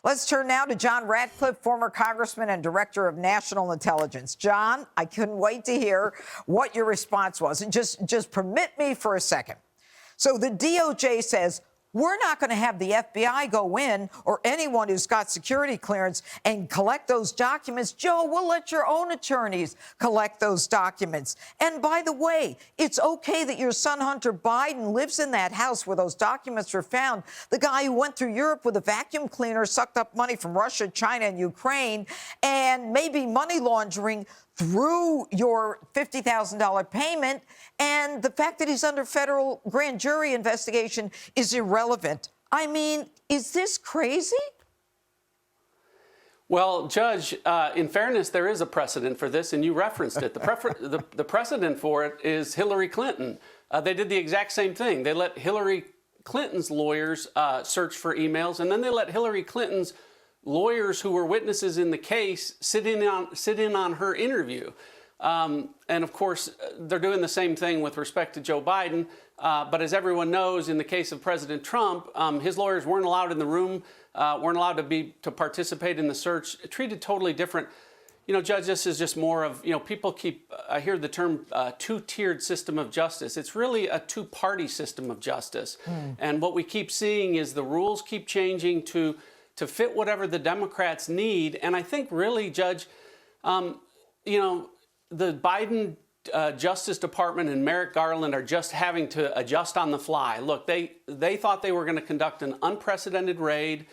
Let's turn now to John Ratcliffe, former congressman and director of national intelligence. John, I couldn't wait to hear what your response was. And just permit me for a second. So the DOJ says, we're not going to have the FBI go in or anyone who's got security clearance and collect those documents. Joe, we'll let your own attorneys collect those documents. And by the way, it's okay that your son, Hunter Biden, lives in that house where those documents were found. The guy who went through Europe with a vacuum cleaner, sucked up money from Russia, China, and Ukraine, and maybe money laundering through your $50,000 payment, and the fact that he's under federal grand jury investigation is irrelevant. I mean, is this crazy? Well, Judge, in fairness, there is a precedent for this, and you referenced it. The precedent for it is Hillary Clinton. They did the exact same thing. They let Hillary Clinton's lawyers search for emails, and then they let Hillary Clinton's lawyers who were witnesses in the case sit in on her interview. And of course, they're doing the same thing with respect to Joe Biden. But as everyone knows, in the case of President Trump, his lawyers weren't allowed in the room, weren't allowed to participate in the search, treated totally different. You know, Judge, this is just more of, people I hear the term two-tiered system of justice. It's really a two-party system of justice. And what we keep seeing is the rules keep changing to fit whatever the Democrats need. And I think really, Judge, the Biden Justice Department and Merrick Garland are just having to adjust on the fly. Look, they thought they were going to conduct an unprecedented raid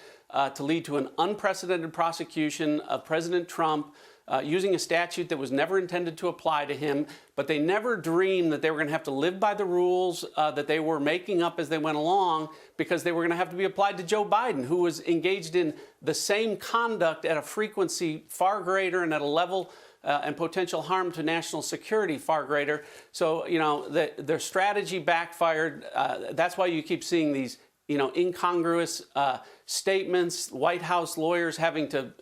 to lead to an unprecedented prosecution of President Trump using a statute that was never intended to apply to him, but they never dreamed that they were going to have to live by the rules that they were making up as they went along, because they were going to have to be applied to Joe Biden, who was engaged in the same conduct at a frequency far greater and at a level and potential harm to national security far greater. So, their strategy backfired. That's why you keep seeing these incongruous statements, White House lawyers having to,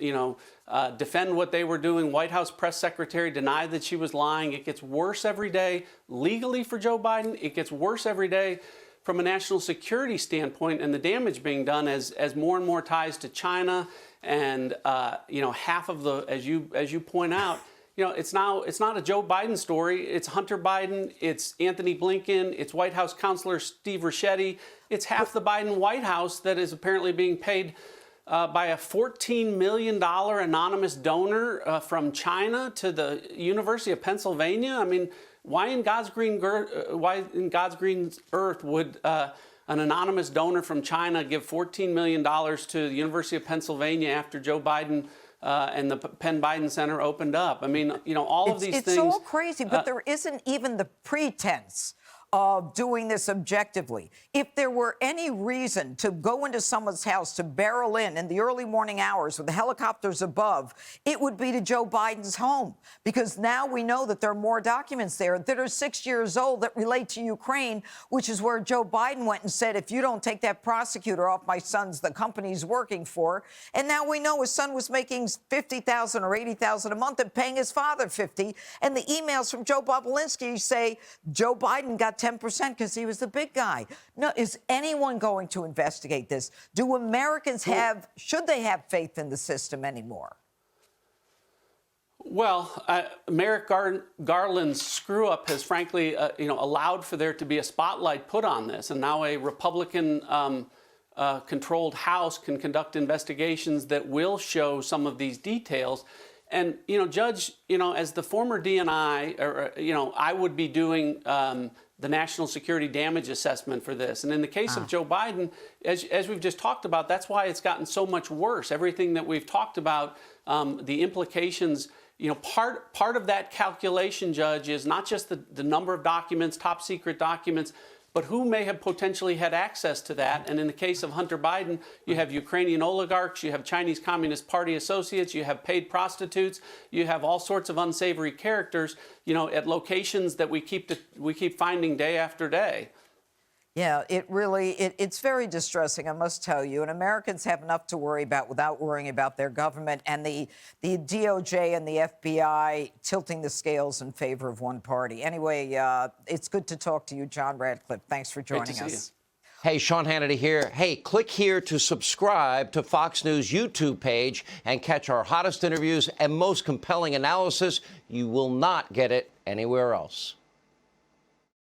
defend what they were doing. White House press secretary denied that she was lying. It gets worse every day legally for Joe Biden. It gets worse every day from a national security standpoint, and the damage being done as more and more ties to China and, half of the, as you point out, it's not a Joe Biden story. It's Hunter Biden. It's Anthony Blinken. It's White House counselor Steve Ricchetti. It's half the Biden White House that is apparently being paid by a $14 million anonymous donor from China to the University of Pennsylvania. I mean, why in God's green earth would an anonymous donor from China give $14 million to the University of Pennsylvania after Joe Biden and the Penn Biden Center opened up? I mean, all of these things. It's all crazy, but there isn't even the pretense of doing this objectively. If there were any reason to go into someone's house, to barrel in the early morning hours with the helicopters above, it would be to Joe Biden's home, because now we know that there are more documents there that are 6 years old that relate to Ukraine, which is where Joe Biden went and said, if you don't take that prosecutor off my son's, the company he's working for. And now we know his son was making $50,000 or $80,000 a month and paying his father $50,000. And the emails from Joe Bobulinski say Joe Biden got 10% because he was the big guy. No, is anyone going to investigate this? Do Americans should they have faith in the system anymore? Well, Merrick Garland's screw-up has frankly, allowed for there to be a spotlight put on this, and now a Republican controlled House can conduct investigations that will show some of these details. And, Judge, as the former DNI, I would be doing the national security damage assessment for this. And in the case of Joe Biden, as we've just talked about, that's why it's gotten so much worse. Everything that we've talked about, the implications, part of that calculation, Judge, is not just the number of documents, top secret documents, but who may have potentially had access to that. And in the case of Hunter Biden, you have Ukrainian oligarchs, you have Chinese Communist Party associates, you have paid prostitutes, you have all sorts of unsavory characters, at locations that we keep finding day after day. Yeah, it's very distressing, I must tell you. And Americans have enough to worry about without worrying about their government and the DOJ and the FBI tilting the scales in favor of one party. Anyway, it's good to talk to you, John Ratcliffe. Thanks for joining us. Hey, Sean Hannity here. Hey, click here to subscribe to Fox News YouTube page and catch our hottest interviews and most compelling analysis. You will not get it anywhere else.